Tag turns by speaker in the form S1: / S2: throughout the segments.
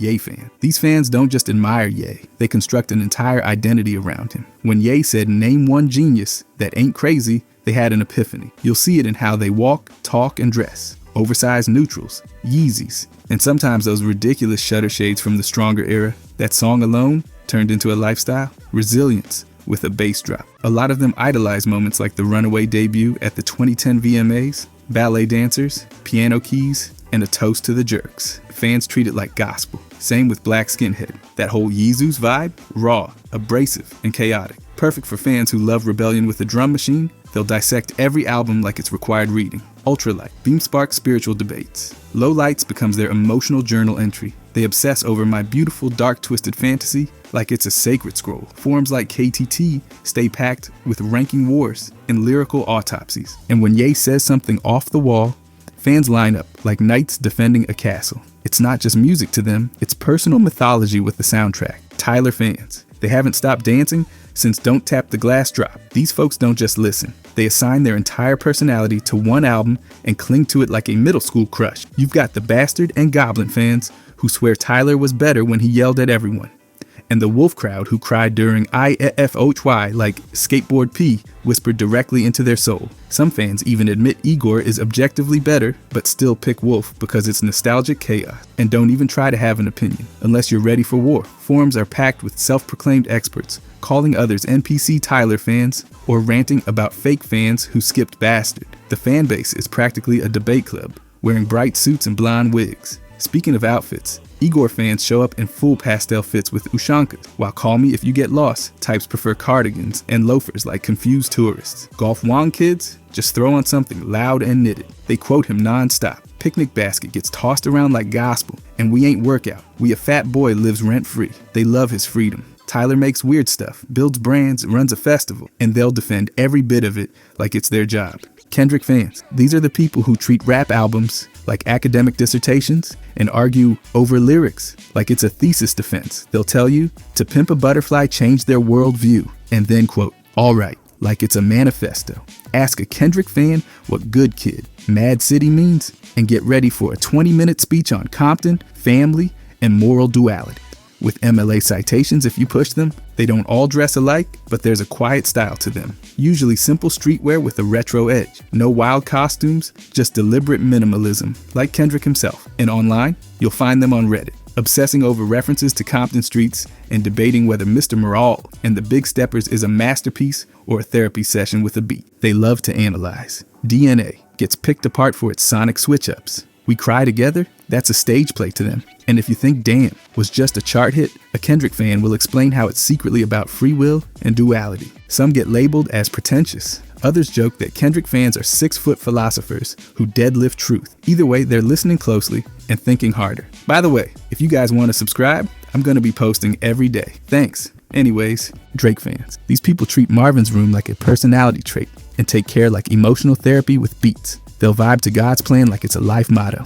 S1: Ye fan. These fans don't just admire Ye, they construct an entire identity around him. When Ye said, "Name one genius that ain't crazy," they had an epiphany. You'll see it in how they walk, talk, and dress. Oversized neutrals, Yeezys, and sometimes those ridiculous shutter shades from the Stronger era. That song alone turned into a lifestyle. Resilience with a bass drop. A lot of them idolize moments like the Runaway debut at the 2010 VMAs, ballet dancers, piano keys, and a toast to the jerks. Fans treat it like gospel. Same with Black Skinhead. That whole Yeezus vibe, raw, abrasive, and chaotic. Perfect for fans who love rebellion with a drum machine. They'll dissect every album like it's required reading. Ultralight, Beam sparks spiritual debates. Low Lights becomes their emotional journal entry. They obsess over my beautiful, dark, twisted fantasy like it's a sacred scroll. Forums like KTT stay packed with ranking wars and lyrical autopsies. And when Ye says something off the wall, fans line up like knights defending a castle. It's not just music to them, it's personal mythology with the soundtrack. Tyler fans. They haven't stopped dancing since Don't Tap the Glass Drop. These folks don't just listen. They assign their entire personality to one album and cling to it like a middle school crush. You've got the Bastard and Goblin fans who swear Tyler was better when he yelled at everyone. And the Wolf crowd who cried during IFOHY like Skateboard P whispered directly into their soul. Some fans even admit Igor is objectively better, but still pick Wolf because it's nostalgic chaos. And don't even try to have an opinion, unless you're ready for war. Forums are packed with self-proclaimed experts, calling others NPC Tyler fans, or ranting about fake fans who skipped Bastard. The fan base is practically a debate club, wearing bright suits and blonde wigs. Speaking of outfits, Igor fans show up in full pastel fits with ushankas, while Call Me If You Get Lost types prefer cardigans and loafers like confused tourists. Golf Wong kids just throw on something loud and knitted. They quote him non-stop. Picnic basket gets tossed around like gospel, and we ain't workout. We a fat boy lives rent-free. They love his freedom. Tyler makes weird stuff, builds brands, runs a festival, and they'll defend every bit of it like it's their job. Kendrick fans. These are the people who treat rap albums like academic dissertations and argue over lyrics like it's a thesis defense. They'll tell you, "To Pimp a Butterfly changed their worldview," and then quote, "All right," like it's a manifesto. Ask a Kendrick fan what good kid, Mad City means, and get ready for a 20-minute speech on Compton, family, and moral duality. With MLA citations if you push them. They don't all dress alike, but there's a quiet style to them. Usually simple streetwear with a retro edge. No wild costumes, just deliberate minimalism, like Kendrick himself. And online, you'll find them on Reddit, obsessing over references to Compton streets and debating whether Mr. Morale and the Big Steppers is a masterpiece or a therapy session with a beat. They love to analyze. DNA gets picked apart for its sonic switch-ups. We Cry Together? That's a stage play to them. And if you think Damn was just a chart hit, a Kendrick fan will explain how it's secretly about free will and duality. Some get labeled as pretentious. Others joke that Kendrick fans are 6-foot philosophers who deadlift truth. Either way, they're listening closely and thinking harder. By the way, if you guys want to subscribe, I'm going to be posting every day. Thanks. Anyways, Drake fans. These people treat Marvin's Room like a personality trait and take care like emotional therapy with beats. They'll vibe to God's plan like it's a life motto,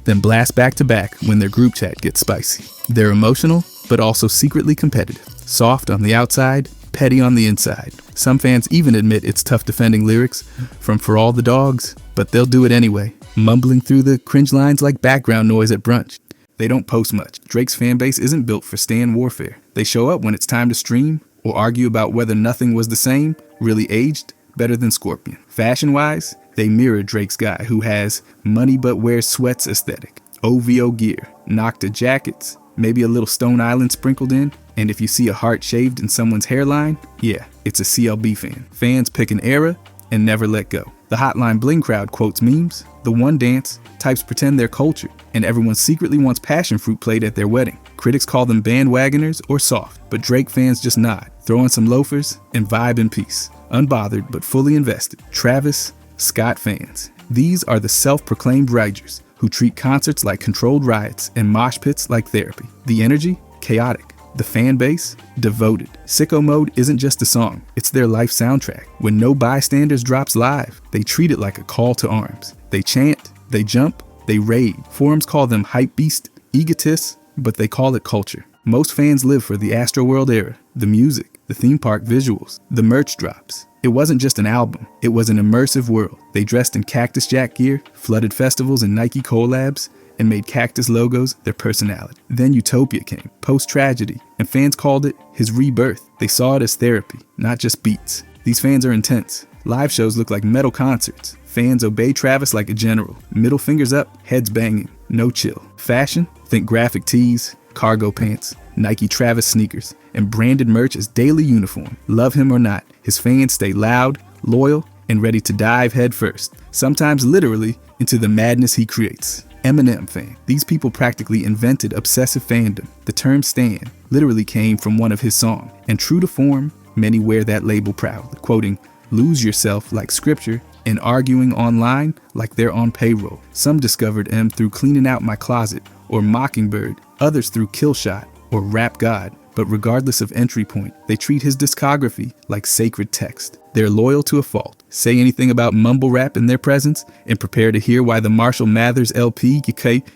S1: then blast back to back when their group chat gets spicy. They're emotional, but also secretly competitive. Soft on the outside, petty on the inside. Some fans even admit it's tough defending lyrics from For All the Dogs, but they'll do it anyway, mumbling through the cringe lines like background noise at brunch. They don't post much. Drake's fanbase isn't built for stan warfare. They show up when it's time to stream or argue about whether Nothing Was the Same really aged better than Scorpion. Fashion-wise, they mirror Drake's guy who has money but wears sweats aesthetic, OVO gear, Nocta jackets, maybe a little Stone Island sprinkled in, and if you see a heart shaved in someone's hairline, yeah, it's a CLB fan. Fans pick an era and never let go. The Hotline Bling crowd quotes memes, the One Dance, types pretend they're cultured, and everyone secretly wants passion fruit played at their wedding. Critics call them bandwagoners or soft, but Drake fans just nod, throw on some loafers, and vibe in peace. Unbothered but fully invested. Travis Scott fans. These are the self-proclaimed righteous who treat concerts like controlled riots and mosh pits like therapy. The energy? Chaotic. The fan base? Devoted. Sicko Mode isn't just a song, it's their life soundtrack. When No Bystanders drops live, they treat it like a call to arms. They chant, they jump, they raid. Forums call them hype beast, egotists, but they call it culture. Most fans live for the Astroworld era, the music, the theme park visuals, the merch drops. It wasn't just an album, it was an immersive world. They dressed in Cactus Jack gear, flooded festivals and Nike collabs, and made cactus logos their personality. Then Utopia came, post-tragedy, and fans called it his rebirth. They saw it as therapy, not just beats. These fans are intense. Live shows look like metal concerts. Fans obey Travis like a general. Middle fingers up, heads banging, no chill. Fashion? Think graphic tees, cargo pants, Nike Travis sneakers, and branded merch as daily uniform. Love him or not, his fans stay loud, loyal, and ready to dive headfirst, sometimes literally, into the madness he creates. Eminem fan. These people practically invented obsessive fandom. The term stan literally came from one of his songs, and true to form, many wear that label proudly, quoting, "Lose yourself like scripture and arguing online like they're on payroll." Some discovered M through Cleaning Out My Closet or Mockingbird, others through Killshot or Rap God. But regardless of entry point, they treat his discography like sacred text. They're loyal to a fault. Say anything about mumble rap in their presence, and prepare to hear why the Marshall Mathers LP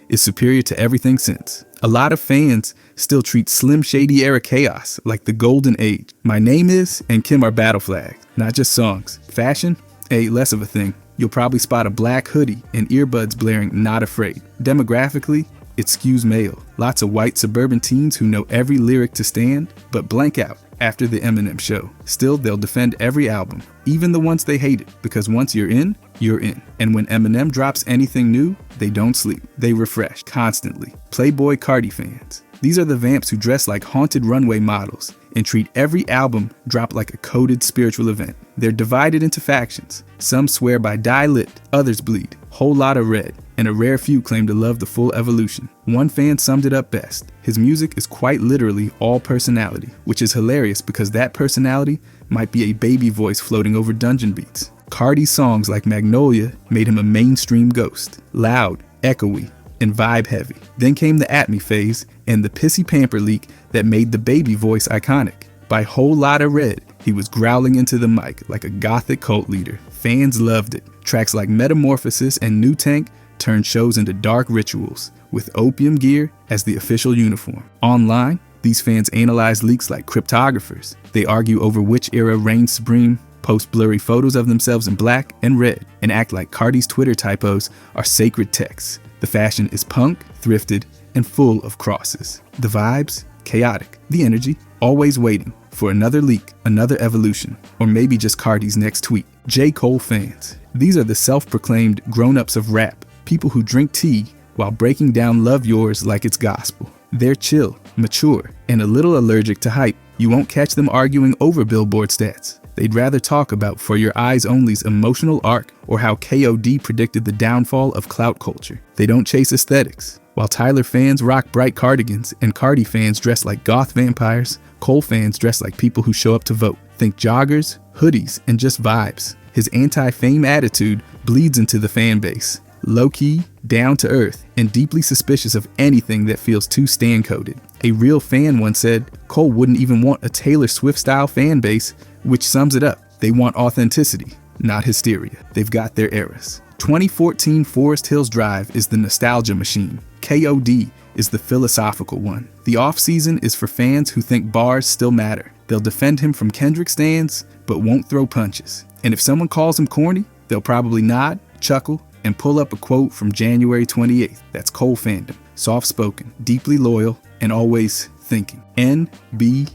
S1: is superior to everything since. A lot of fans still treat Slim Shady era chaos like the golden age. My Name Is and Kim are battle flags, not just songs. Fashion? Less of a thing. You'll probably spot a black hoodie and earbuds blaring Not Afraid. Demographically, it skews male. Lots of white suburban teens who know every lyric to stand, but blank out after the Eminem show. Still, they'll defend every album, even the ones they hated, because once you're in, you're in. And when Eminem drops anything new, they don't sleep. They refresh constantly. Playboi Carti fans. These are the vamps who dress like haunted runway models and treat every album drop like a coded spiritual event. They're divided into factions. Some swear by Die Lit, others bleed. Whole lot of red, and a rare few claim to love the full evolution. One fan summed it up best. His music is quite literally all personality, which is hilarious because that personality might be a baby voice floating over dungeon beats. Cardi's songs like Magnolia made him a mainstream ghost. Loud, echoey, and vibe heavy. Then came the At Me phase and the pissy pamper leak that made the baby voice iconic. By Whole Lotta Red, he was growling into the mic like a gothic cult leader. Fans loved it. Tracks like Metamorphosis and New Tank turned shows into dark rituals, with opium gear as the official uniform. Online, these fans analyze leaks like cryptographers. They argue over which era reigns supreme, post blurry photos of themselves in black and red, and act like Cardi's Twitter typos are sacred texts. The fashion is punk, thrifted, and full of crosses. The vibes, chaotic. The energy, always waiting for another leak, another evolution, or maybe just Cardi's next tweet. J. Cole fans. These are the self-proclaimed grown-ups of rap, people who drink tea while breaking down Love Yours like it's gospel. They're chill, mature, and a little allergic to hype. You won't catch them arguing over Billboard stats. They'd rather talk about For Your Eyes Only's emotional arc or how KOD predicted the downfall of clout culture. They don't chase aesthetics. While Tyler fans rock bright cardigans and Cardi fans dress like goth vampires, Cole fans dress like people who show up to vote. Think joggers, hoodies, and just vibes. His anti-fame attitude bleeds into the fan base. Low-key, down-to-earth, and deeply suspicious of anything that feels too stan-coded. A real fan once said, Cole wouldn't even want a Taylor Swift-style fan base, which sums it up. They want authenticity, not hysteria. They've got their eras. 2014 Forest Hills Drive is the nostalgia machine. KOD is the philosophical one. The off-season is for fans who think bars still matter. They'll defend him from Kendrick stans, but won't throw punches. And if someone calls him corny, they'll probably nod, chuckle, and pull up a quote from January 28th. That's Cole fandom. Soft-spoken, deeply loyal, and always thinking. NBA,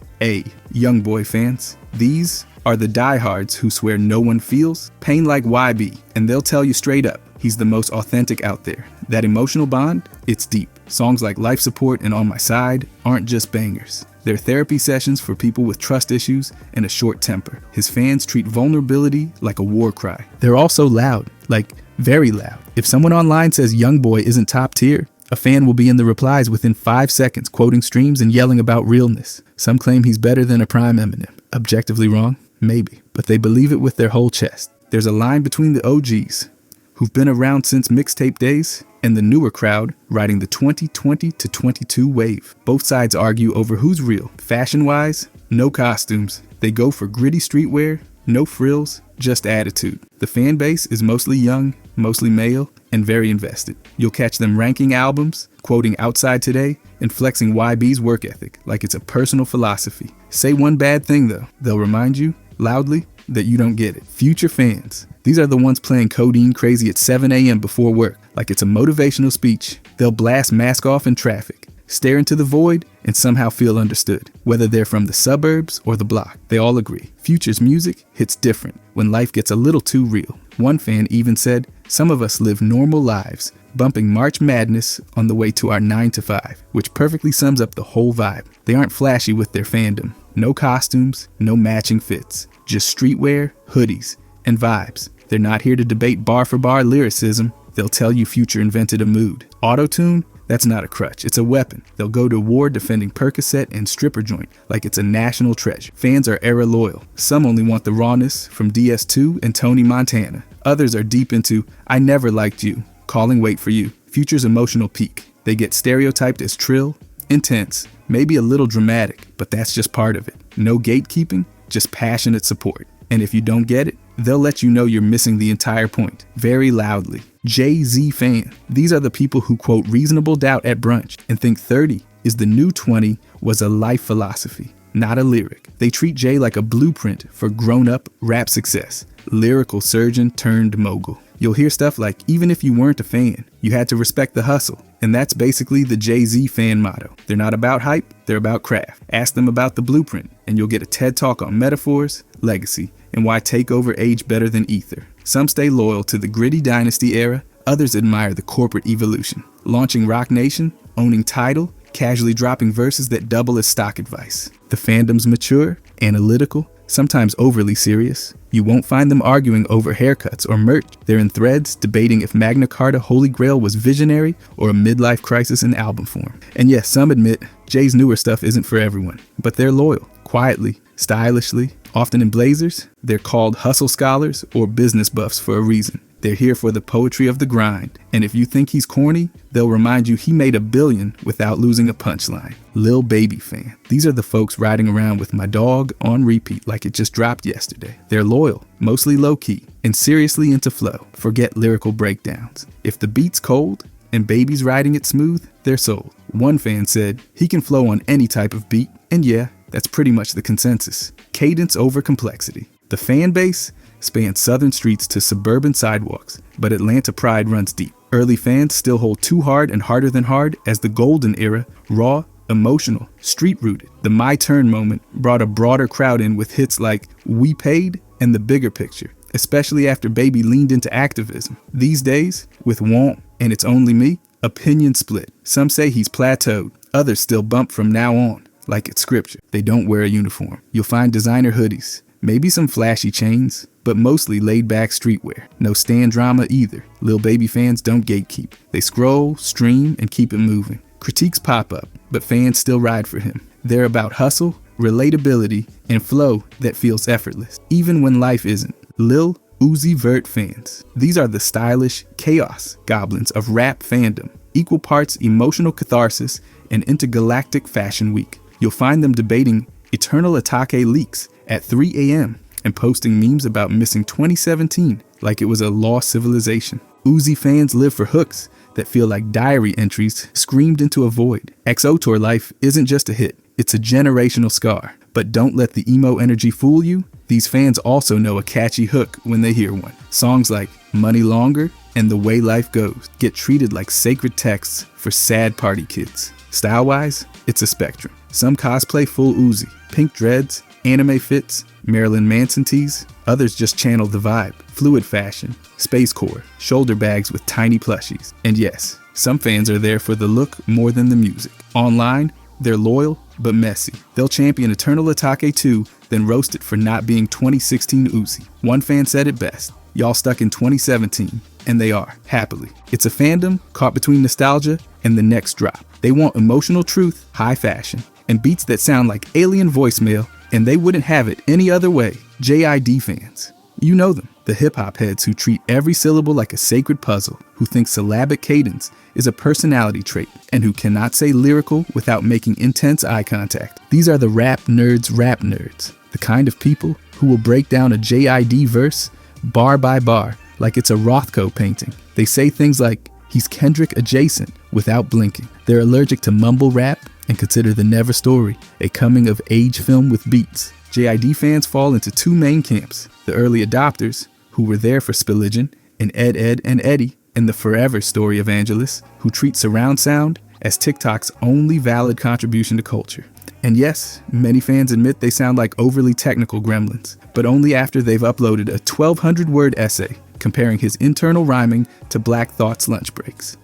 S1: YoungBoy fans. These are the diehards who swear no one feels pain like YB, and they'll tell you straight up, he's the most authentic out there. That emotional bond, it's deep. Songs like Life Support and On My Side aren't just bangers. They're therapy sessions for people with trust issues and a short temper. His fans treat vulnerability like a war cry. They're also loud, like very loud. If someone online says YoungBoy isn't top tier, a fan will be in the replies within 5 seconds, quoting streams and yelling about realness. Some claim he's better than a prime Eminem. Objectively wrong? Maybe. But they believe it with their whole chest. There's a line between the OGs, who've been around since mixtape days, and the newer crowd riding the 2020 to 22 wave. Both sides argue over who's real. Fashion-wise, no costumes. They go for gritty streetwear, no frills, just attitude. The fan base is mostly young, mostly male, and very invested. You'll catch them ranking albums, quoting Outside Today, and flexing YB's work ethic like it's a personal philosophy. Say one bad thing though, they'll remind you, loudly that you don't get it. Future fans. These are the ones playing Codeine Crazy at 7 a.m. before work, like it's a motivational speech. They'll blast Mask Off in traffic, stare into the void, and somehow feel understood. Whether they're from the suburbs or the block, they all agree. Future's music hits different when life gets a little too real. One fan even said, "Some of us live normal lives, bumping March Madness on the way to our 9 to 5, which perfectly sums up the whole vibe. They aren't flashy with their fandom. No costumes, no matching fits, just streetwear, hoodies, and vibes. They're not here to debate bar for bar lyricism. They'll tell you Future invented a mood. Auto-tune? That's not a crutch, it's a weapon. They'll go to war defending Percocet and stripper joint like it's a national treasure. Fans are era loyal. Some only want the rawness from DS2 and Tony Montana. Others are deep into I Never Liked You, Calling Wait for You. Future's emotional peak. They get stereotyped as trill, intense, maybe a little dramatic, but that's just part of it. No gatekeeping, just passionate support. And if you don't get it, they'll let you know you're missing the entire point, very loudly. Jay-Z fan. These are the people who quote Reasonable Doubt at brunch and think 30 is the new 20 was a life philosophy, not a lyric. They treat Jay like a blueprint for grown-up rap success. Lyrical surgeon turned mogul. You'll hear stuff like, even if you weren't a fan, you had to respect the hustle. And that's basically the Jay-Z fan motto. They're not about hype, they're about craft. Ask them about the blueprint, and you'll get a TED Talk on metaphors, legacy, and why takeover aged better than ether. Some stay loyal to the gritty dynasty era, others admire the corporate evolution. Launching Rock Nation, owning Tidal, casually dropping verses that double as stock advice. The fandom's mature, analytical, sometimes overly serious. You won't find them arguing over haircuts or merch. They're in threads debating if Magna Carta Holy Grail was visionary or a midlife crisis in album form. And yes, some admit Jay's newer stuff isn't for everyone, but they're loyal, quietly, stylishly, often in blazers. They're called hustle scholars or business buffs for a reason. They're here for the poetry of the grind. And if you think he's corny, they'll remind you he made $1 billion without losing a punchline. Lil Baby fan. These are the folks riding around with My Dog on repeat like it just dropped yesterday. They're loyal, mostly low-key, and seriously into flow. Forget lyrical breakdowns. If the beat's cold and Baby's riding it smooth, they're sold. One fan said, he can flow on any type of beat. And yeah, that's pretty much the consensus. Cadence over complexity. The fan base spans southern streets to suburban sidewalks, but Atlanta pride runs deep. Early fans still hold Too Hard and Harder Than Hard as the golden era, raw, emotional, street-rooted. The My Turn moment brought a broader crowd in with hits like We Paid and The Bigger Picture, especially after Baby leaned into activism. These days, with Womp and It's Only Me, opinion split. Some say he's plateaued, others still bump from now on, like it's scripture. They don't wear a uniform. You'll find designer hoodies, maybe some flashy chains, but mostly laid-back streetwear. No stand drama either. Lil Baby fans don't gatekeep. They scroll, stream, and keep it moving. Critiques pop up, but fans still ride for him. They're about hustle, relatability, and flow that feels effortless, even when life isn't. Lil Uzi Vert fans. These are the stylish chaos goblins of rap fandom, equal parts emotional catharsis and intergalactic fashion week. You'll find them debating Eternal Atake leaks at 3 a.m. and posting memes about missing 2017 like it was a lost civilization. Uzi fans live for hooks that feel like diary entries screamed into a void. XO Tour Life isn't just a hit, it's a generational scar. But don't let the emo energy fool you. These fans also know a catchy hook when they hear one. Songs like Money Longer and The Way Life Goes get treated like sacred texts for sad party kids. Style-wise, it's a spectrum. Some cosplay full Uzi, pink dreads, anime fits, Marilyn Manson tees. Others just channel the vibe, fluid fashion, space core, shoulder bags with tiny plushies. And yes, some fans are there for the look more than the music. Online, they're loyal but messy. They'll champion Eternal Atake 2, then roast it for not being 2016 Uzi. One fan said it best, y'all stuck in 2017, and they are, happily. It's a fandom caught between nostalgia and the next drop. They want emotional truth, high fashion, and beats that sound like alien voicemail, and they wouldn't have it any other way. JID fans. You know them, the hip-hop heads who treat every syllable like a sacred puzzle, who think syllabic cadence is a personality trait, and who cannot say lyrical without making intense eye contact. These are the rap nerds, the kind of people who will break down a JID verse bar by bar like it's a Rothko painting. They say things like, he's Kendrick adjacent, without blinking. They're allergic to mumble rap and consider The Never Story a coming-of-age film with beats. JID fans fall into two main camps: the early adopters, who were there for Spilligion, and Ed and Eddie, and the forever story evangelists, who treat surround sound as TikTok's only valid contribution to culture. And yes, many fans admit they sound like overly technical gremlins, but only after they've uploaded a 1,200-word essay comparing his internal rhyming to Black Thought's lunch breaks.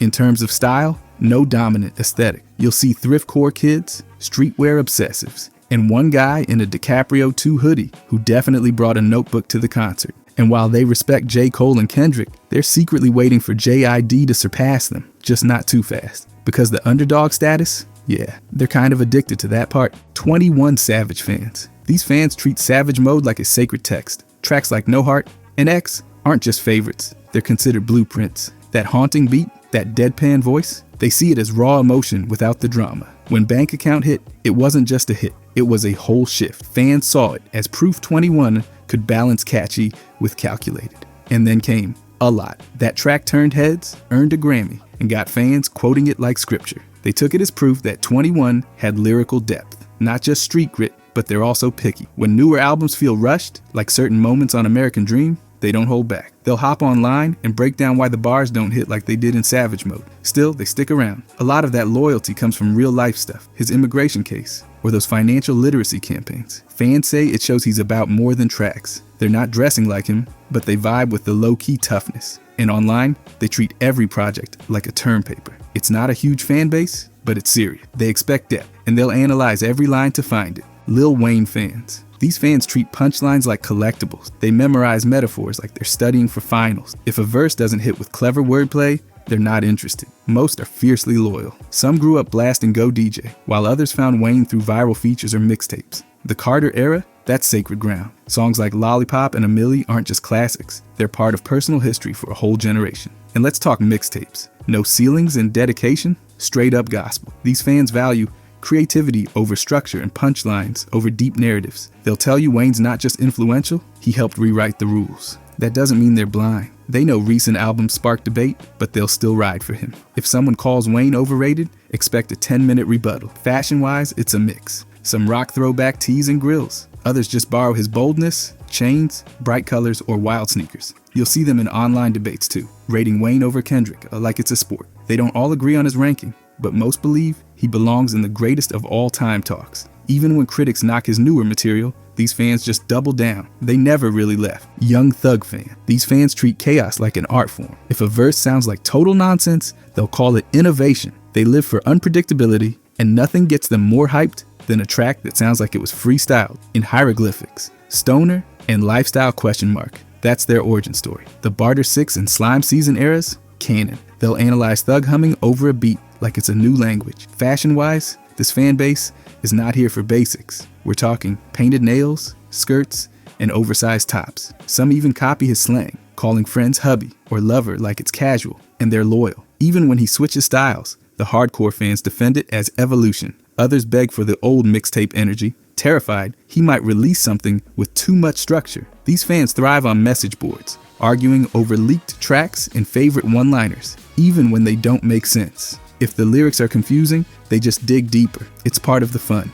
S1: In terms of style, no dominant aesthetic. You'll see thriftcore kids, streetwear obsessives, and one guy in a DiCaprio 2 hoodie who definitely brought a notebook to the concert. And while they respect J. Cole and Kendrick, they're secretly waiting for JID to surpass them, just not too fast. Because the underdog status, yeah, they're kind of addicted to that part. 21 Savage fans. These fans treat Savage Mode like a sacred text. Tracks like No Heart and X aren't just favorites, they're considered blueprints. That haunting beat, that deadpan voice, they see it as raw emotion without the drama. When Bank Account hit, it wasn't just a hit, it was a whole shift. Fans saw it as proof 21 could balance catchy with calculated. And then came A Lot. That track turned heads, earned a Grammy, and got fans quoting it like scripture. They took it as proof that 21 had lyrical depth, not just street grit, but they're also picky. When newer albums feel rushed, like certain moments on American Dream, they don't hold back. They'll hop online and break down why the bars don't hit like they did in Savage Mode. Still, they stick around. A lot of that loyalty comes from real life stuff, his immigration case, or those financial literacy campaigns. Fans say it shows he's about more than tracks. They're not dressing like him, but they vibe with the low-key toughness. And online, they treat every project like a term paper. It's not a huge fan base, but it's serious. They expect depth, and they'll analyze every line to find it. Lil Wayne fans. These fans treat punchlines like collectibles. They memorize metaphors like they're studying for finals. If a verse doesn't hit with clever wordplay, they're not interested. Most are fiercely loyal. Some grew up blasting Go DJ, while others found Wayne through viral features or mixtapes. The Carter era, that's sacred ground. Songs like Lollipop and A Milli aren't just classics. They're part of personal history for a whole generation. And let's talk mixtapes. No ceilings and dedication, straight up gospel. These fans value creativity over structure and punchlines over deep narratives. They'll tell you Wayne's not just influential, he helped rewrite the rules. That doesn't mean they're blind. They know recent albums spark debate, but they'll still ride for him. If someone calls Wayne overrated, expect a 10-minute rebuttal. Fashion-wise, it's a mix. Some rock throwback tees and grills. Others just borrow his boldness, chains, bright colors, or wild sneakers. You'll see them in online debates too, rating Wayne over Kendrick like it's a sport. They don't all agree on his ranking, but most believe he belongs in the greatest of all time talks. Even when critics knock his newer material, these fans just double down. They never really left. Young Thug fan. These fans treat chaos like an art form. If a verse sounds like total nonsense, they'll call it innovation. They live for unpredictability, and nothing gets them more hyped than a track that sounds like it was freestyled in hieroglyphics, stoner, and lifestyle question mark. That's their origin story. The Barter 6 and Slime Season eras, canon. They'll analyze thug humming over a beat like it's a new language. Fashion-wise, this fan base is not here for basics. We're talking painted nails, skirts, and oversized tops. Some even copy his slang, calling friends hubby or lover like it's casual, and they're loyal. Even when he switches styles, the hardcore fans defend it as evolution. Others beg for the old mixtape energy, terrified he might release something with too much structure. These fans thrive on message boards, arguing over leaked tracks and favorite one-liners, even when they don't make sense. If the lyrics are confusing, they just dig deeper. It's part of the fun.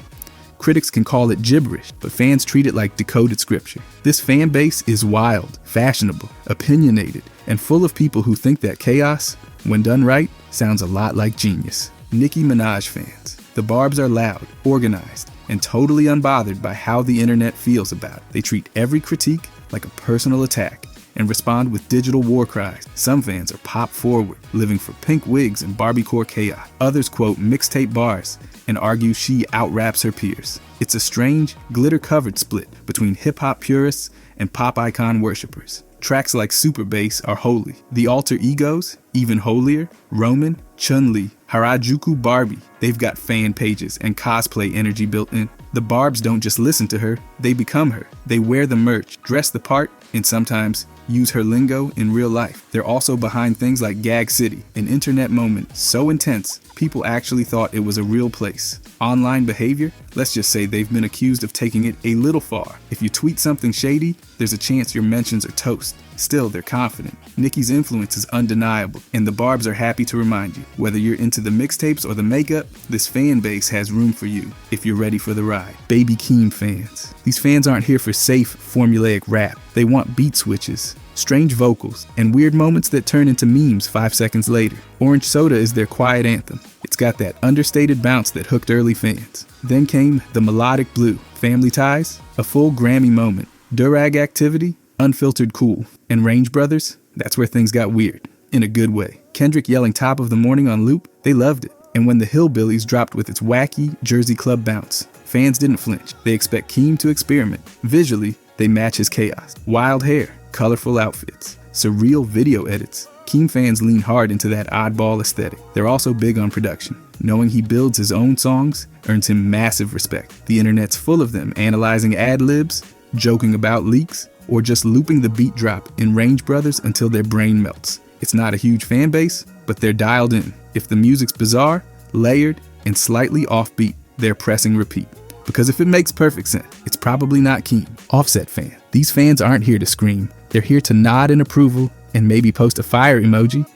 S1: Critics can call it gibberish, but fans treat it like decoded scripture. This fan base is wild, fashionable, opinionated, and full of people who think that chaos, when done right, sounds a lot like genius. Nicki Minaj fans. The Barbs are loud, organized, and totally unbothered by how the internet feels about it. They treat every critique like a personal attack and respond with digital war cries. Some fans are pop forward, living for pink wigs and Barbiecore chaos. Others quote mixtape bars and argue she out-raps her peers. It's a strange, glitter-covered split between hip-hop purists and pop icon worshippers. Tracks like Super Bass are holy. The alter egos, even holier, Roman, Chun-Li, Harajuku Barbie. They've got fan pages and cosplay energy built in. The Barbs don't just listen to her, they become her. They wear the merch, dress the part, and sometimes use her lingo in real life. They're also behind things like Gag City, an internet moment so intense, people actually thought it was a real place. Online behavior, let's just say they've been accused of taking it a little far. If you tweet something shady, there's a chance your mentions are toast. Still, they're confident. Nicki's influence is undeniable, and the Barbs are happy to remind you, whether you're into the mixtapes or the makeup, this fan base has room for you if you're ready for the ride. Baby Keem fans. These fans aren't here for safe, formulaic rap. They want beat switches, strange vocals, and weird moments that turn into memes 5 seconds later. Orange Soda is their quiet anthem. It's got that understated bounce that hooked early fans. Then came the melodic blue, Family Ties, a full Grammy moment, Durag Activity, unfiltered cool, and Range Brothers, that's where things got weird, in a good way. Kendrick yelling Top of the Morning on loop, they loved it. And when the Hillbillies dropped with its wacky Jersey Club bounce, fans didn't flinch. They expect Keem to experiment. Visually, they match his chaos. Wild hair, colorful outfits, surreal video edits. Keem fans lean hard into that oddball aesthetic. They're also big on production. Knowing he builds his own songs earns him massive respect. The internet's full of them analyzing ad-libs, joking about leaks, or just looping the beat drop in Range Brothers until their brain melts. It's not a huge fan base, but they're dialed in. If the music's bizarre, layered, and slightly offbeat, they're pressing repeat. Because if it makes perfect sense, it's probably not Keem. Offset fan. These fans aren't here to scream. They're here to nod in approval and maybe post a fire emoji.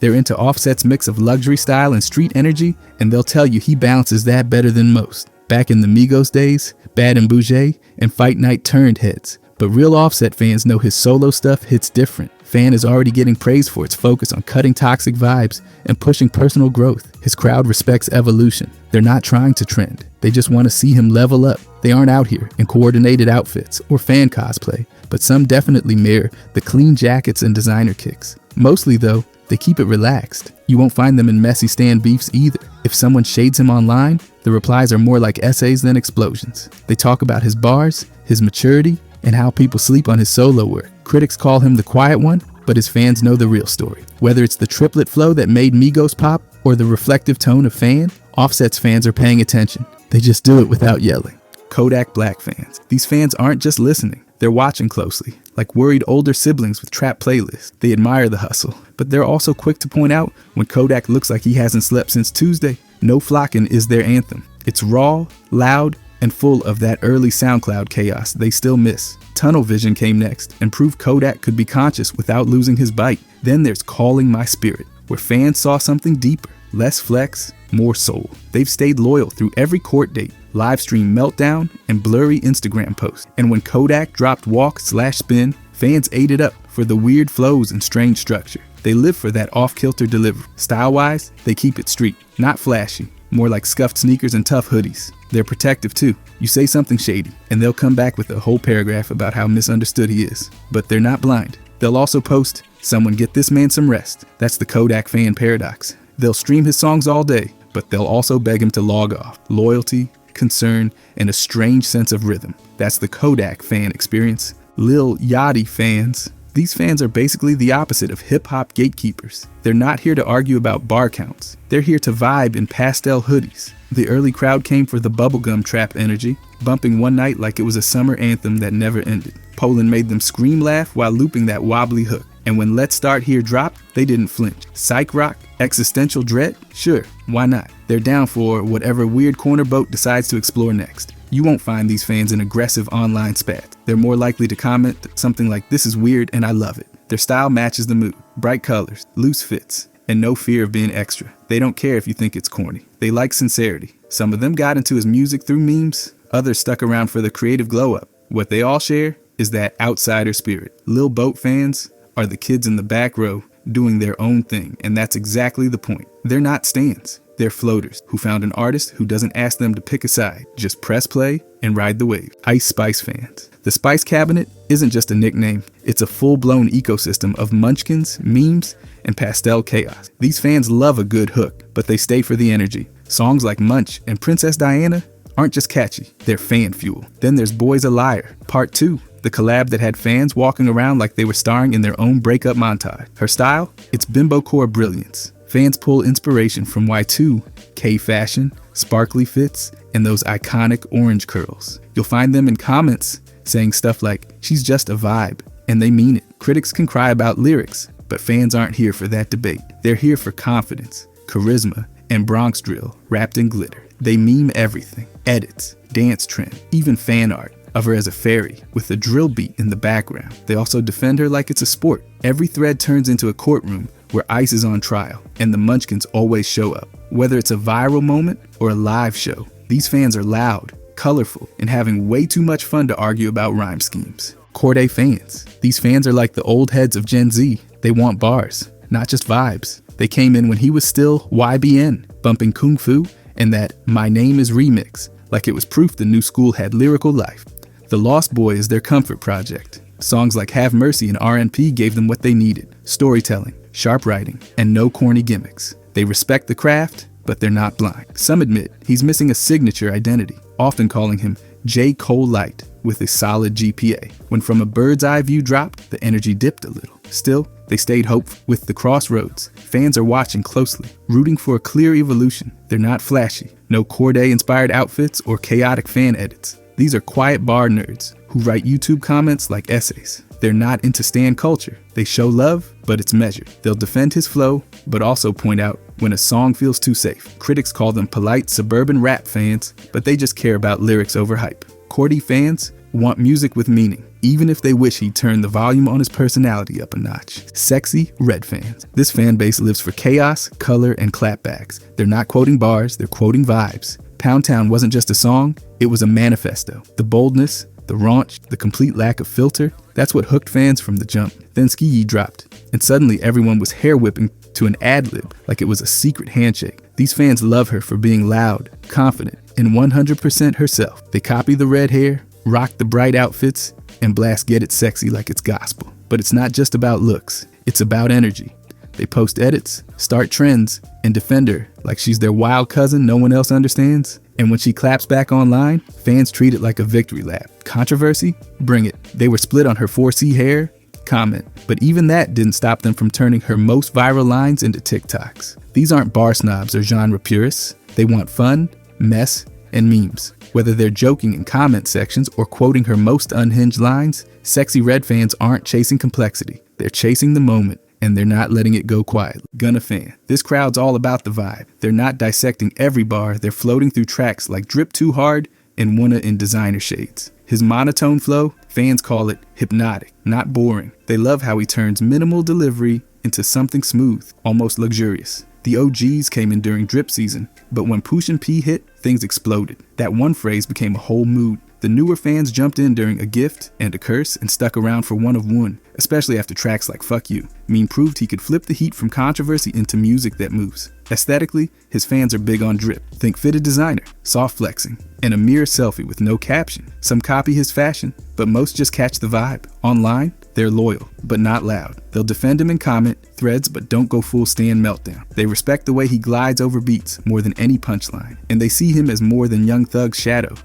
S1: They're into Offset's mix of luxury style and street energy, and they'll tell you he balances that better than most. Back in the Migos days, Bad and Bougie and Fight Night turned heads. But real Offset fans know his solo stuff hits different. Fan is already getting praise for its focus on cutting toxic vibes and pushing personal growth. His crowd respects evolution. They're not trying to trend. They just want to see him level up. They aren't out here in coordinated outfits or fan cosplay, but some definitely mirror the clean jackets and designer kicks. Mostly though, they keep it relaxed. You won't find them in messy stand beefs either. If someone shades him online, the replies are more like essays than explosions. They talk about his bars, his maturity, and how people sleep on his solo work. Critics call him the quiet one, but his fans know the real story. Whether it's the triplet flow that made Migos pop or the reflective tone of Fan, Offset's fans are paying attention. They just do it without yelling. Kodak Black fans. These fans aren't just listening, they're watching closely. Like worried older siblings with trap playlists. They admire the hustle, but they're also quick to point out when Kodak looks like he hasn't slept since Tuesday. No Flockin' is their anthem. It's raw, loud, and full of that early SoundCloud chaos they still miss. Tunnel Vision came next and proved Kodak could be conscious without losing his bite. Then there's Calling My Spirit, where fans saw something deeper, less flex, more soul. They've stayed loyal through every court date, live stream meltdown, and blurry Instagram post. And when Kodak dropped Walk/Spin, fans ate it up for the weird flows and strange structure. They live for that off-kilter delivery. Style-wise, they keep it street, not flashy, more like scuffed sneakers and tough hoodies. They're protective too. You say something shady, and they'll come back with a whole paragraph about how misunderstood he is. But they're not blind. They'll also post, "Someone get this man some rest." That's the Kodak fan paradox. They'll stream his songs all day, but they'll also beg him to log off. Loyalty, concern, and a strange sense of rhythm. That's the Kodak fan experience. Lil Yachty fans. These fans are basically the opposite of hip-hop gatekeepers. They're not here to argue about bar counts. They're here to vibe in pastel hoodies. The early crowd came for the bubblegum trap energy, bumping One Night like it was a summer anthem that never ended. Poland made them scream laugh while looping that wobbly hook. And when Let's Start Here dropped, they didn't flinch. Psych rock, existential dread? Sure, why not? They're down for whatever weird corner boat decides to explore next. You won't find these fans in aggressive online spats. They're more likely to comment something like, "This is weird and I love it." Their style matches the mood. Bright colors, loose fits, and no fear of being extra. They don't care if you think it's corny. They like sincerity. Some of them got into his music through memes. Others stuck around for the creative glow up. What they all share is that outsider spirit. Lil Boat fans are the kids in the back row doing their own thing, and that's exactly the point. They're not stans. They're floaters who found an artist who doesn't ask them to pick a side, just press play and ride the wave. Ice Spice fans. The Spice Cabinet isn't just a nickname, it's a full-blown ecosystem of munchkins, memes, and pastel chaos. These fans love a good hook, but they stay for the energy. Songs like Munch and Princess Diana aren't just catchy, they're fan fuel. Then there's Boy's a Liar, Part 2. The collab that had fans walking around like they were starring in their own breakup montage. Her style? It's bimbo-core brilliance. Fans pull inspiration from Y2, K-fashion, sparkly fits, and those iconic orange curls. You'll find them in comments saying stuff like, "She's just a vibe," and they mean it. Critics can cry about lyrics, but fans aren't here for that debate. They're here for confidence, charisma, and Bronx drill wrapped in glitter. They meme everything. Edits, dance trend, even fan art. of her as a fairy, with a drill beat in the background. They also defend her like it's a sport. Every thread turns into a courtroom where Ice is on trial, and the Munchkins always show up. Whether it's a viral moment or a live show, these fans are loud, colorful, and having way too much fun to argue about rhyme schemes. Cordae fans. These fans are like the old heads of Gen Z. They want bars, not just vibes. They came in when he was still YBN, bumping Kung Fu and that My Name Is remix, like it was proof the new school had lyrical life. The Lost Boy is their comfort project. Songs like Have Mercy and RNP gave them what they needed: storytelling, sharp writing, and no corny gimmicks. They respect the craft, but they're not blind. Some admit he's missing a signature identity, often calling him J. Cole Light with a solid GPA. When From a Bird's Eye View dropped, the energy dipped a little. Still, they stayed hopeful. With The Crossroads, fans are watching closely, rooting for a clear evolution. They're not flashy, no Cordae-inspired outfits or chaotic fan edits. These are quiet bar nerds who write YouTube comments like essays. They're not into stan culture. They show love, but it's measured. They'll defend his flow, but also point out when a song feels too safe. Critics call them polite suburban rap fans, but they just care about lyrics over hype. Cordae fans want music with meaning, even if they wish he'd turn the volume on his personality up a notch. Sexyy Red fans. This fan base lives for chaos, color, and clapbacks. They're not quoting bars, they're quoting vibes. Pound Town wasn't just a song, it was a manifesto. The boldness, the raunch, the complete lack of filter, that's what hooked fans from the jump. Then Sexyy dropped, and suddenly everyone was hair whipping to an ad-lib like it was a secret handshake. These fans love her for being loud, confident, and 100% herself. They copy the red hair, rock the bright outfits, and blast Get It Sexy like it's gospel. But it's not just about looks, it's about energy. They post edits, start trends, and defend her like she's their wild cousin no one else understands. And when she claps back online, fans treat it like a victory lap. Controversy? Bring it. They were split on her 4C hair? Comment. But even that didn't stop them from turning her most viral lines into TikToks. These aren't bar snobs or genre purists. They want fun, mess, and memes. Whether they're joking in comment sections or quoting her most unhinged lines, Sexyy Red fans aren't chasing complexity. They're chasing the moment, and they're not letting it go quietly. Gunna fan. This crowd's all about the vibe. They're not dissecting every bar, they're floating through tracks like Drip Too Hard and Wanna in designer shades. His monotone flow, fans call it hypnotic, not boring. They love how he turns minimal delivery into something smooth, almost luxurious. The OGs came in during drip season, but when Pusha T hit, things exploded. That one phrase became a whole mood. The newer fans jumped in during A Gift and A Curse and stuck around for One of One, especially after tracks like Fuck You. Mean proved he could flip the heat from controversy into music that moves. Aesthetically, his fans are big on drip. Think fitted designer, soft flexing, and a mirror selfie with no caption. Some copy his fashion, but most just catch the vibe. Online, they're loyal, but not loud. They'll defend him in comment threads, but don't go full Stan meltdown. They respect the way he glides over beats more than any punchline, and they see him as more than Young Thug's shadow.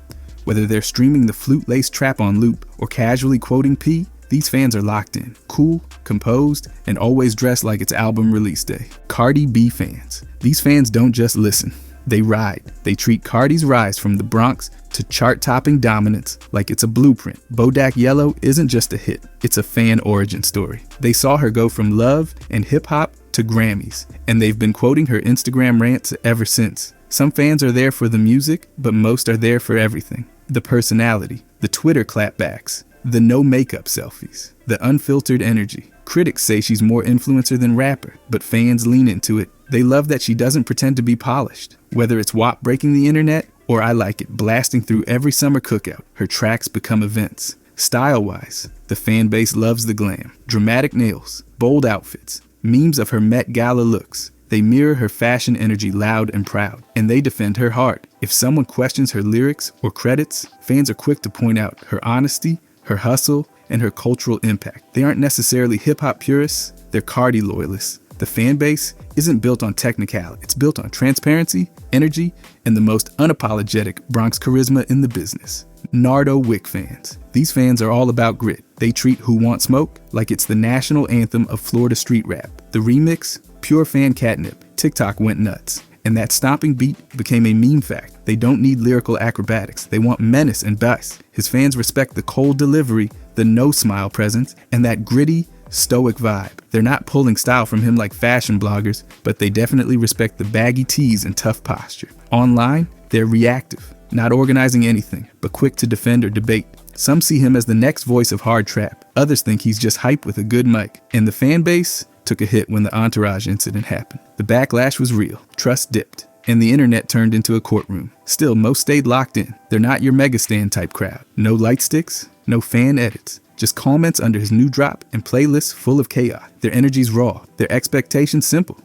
S1: Whether they're streaming the flute-laced trap on loop or casually quoting P, these fans are locked in, cool, composed, and always dressed like it's album release day. Cardi B fans. These fans don't just listen, they ride. They treat Cardi's rise from the Bronx to chart-topping dominance like it's a blueprint. Bodak Yellow isn't just a hit, it's a fan origin story. They saw her go from love and hip-hop to Grammys, and they've been quoting her Instagram rants ever since. Some fans are there for the music, but most are there for everything. The personality, the Twitter clapbacks, the no makeup selfies, the unfiltered energy. Critics say she's more influencer than rapper, but fans lean into it. They love that she doesn't pretend to be polished. Whether it's WAP breaking the internet or I Like It blasting through every summer cookout, her tracks become events. Style-wise, the fan base loves the glam. Dramatic nails, bold outfits, memes of her Met Gala looks. They mirror her fashion energy loud and proud, and they defend her hard. If someone questions her lyrics or credits, fans are quick to point out her honesty, her hustle, and her cultural impact. They aren't necessarily hip-hop purists, they're Cardi loyalists. The fan base isn't built on technicality, it's built on transparency, energy, and the most unapologetic Bronx charisma in the business. Nardo Wick fans. These fans are all about grit. They treat Who Want Smoke like it's the national anthem of Florida street rap. The remix, pure fan catnip. TikTok went nuts, and that stomping beat became a meme fact. They don't need lyrical acrobatics, they want menace and bass. His fans respect the cold delivery, the no-smile presence, and that gritty, stoic vibe. They're not pulling style from him like fashion bloggers, but they definitely respect the baggy tees and tough posture. Online, they're reactive, not organizing anything, but quick to defend or debate. Some see him as the next voice of hard trap. Others think he's just hype with a good mic. And the fan base took a hit when the Entourage incident happened. The backlash was real. Trust dipped. And the internet turned into a courtroom. Still, most stayed locked in. They're not your Megastan type crowd. No light sticks, no fan edits. Just comments under his new drop and playlists full of chaos. Their energy's raw. Their expectations simple.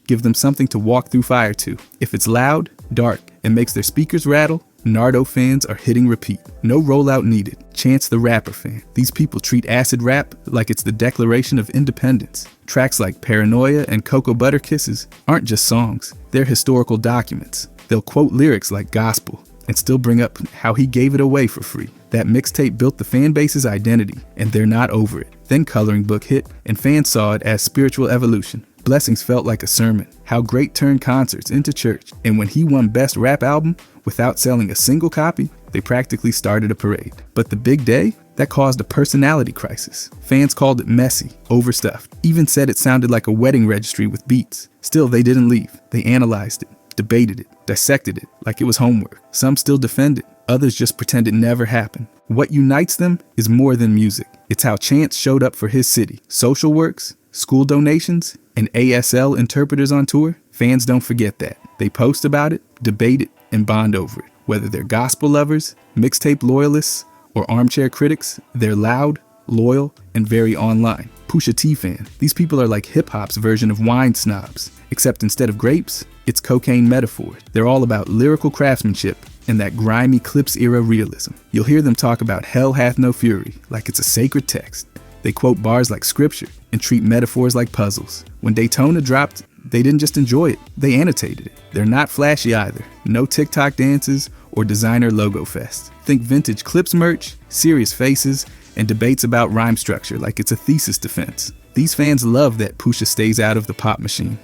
S1: Give them something to walk through fire to. If it's loud, dark, and makes their speakers rattle, Nardo fans are hitting repeat. No rollout needed. Chance the Rapper fan. These people treat acid rap like it's the Declaration of Independence. Tracks like Paranoia and Cocoa Butter Kisses aren't just songs. They're historical documents. They'll quote lyrics like gospel and still bring up how he gave it away for free. That mixtape built the fan base's identity, and they're not over it. Then Coloring Book hit, and fans saw it as spiritual evolution. Blessings felt like a sermon. How Great turned concerts into church. And when he won Best Rap Album without selling a single copy, they practically started a parade. But the big day, that caused a personality crisis. Fans called it messy, overstuffed, even said it sounded like a wedding registry with beats. Still, they didn't leave. They analyzed it, debated it, dissected it like it was homework. Some still defend it. Others just pretend it never happened. What unites them is more than music. It's how Chance showed up for his city. Social works, school donations, and ASL interpreters on tour. Fans don't forget that. They post about it, debate it, and bond over it. Whether they're gospel lovers, mixtape loyalists, or armchair critics, they're loud, loyal, and very online. Pusha T fan. These people are like hip-hop's version of wine snobs. Except instead of grapes, it's cocaine metaphors. They're all about lyrical craftsmanship and that grimy Clips-era realism. You'll hear them talk about hell hath no fury, like it's a sacred text. They quote bars like scripture and treat metaphors like puzzles. When Daytona dropped, they didn't just enjoy it, they annotated it. They're not flashy either. No TikTok dances or designer logo fest. Think vintage Clips merch, serious faces, and debates about rhyme structure like it's a thesis defense. These fans love that Pusha stays out of the pop machine.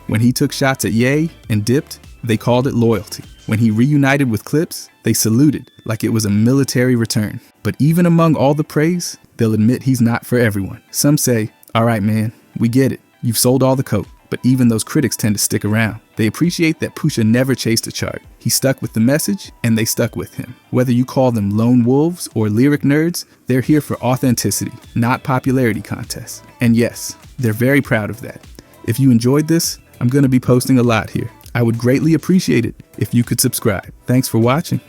S1: When he took shots at Ye and dipped, they called it loyalty. When he reunited with Clips, they saluted like it was a military return. But even among all the praise, they'll admit he's not for everyone. Some say, all right, man, we get it. You've sold all the coke. But even those critics tend to stick around. They appreciate that Pusha never chased a chart. He stuck with the message, and they stuck with him. Whether you call them lone wolves or lyric nerds, they're here for authenticity, not popularity contests. And yes, they're very proud of that. If you enjoyed this, I'm going to be posting a lot here. I would greatly appreciate it if you could subscribe. Thanks for watching.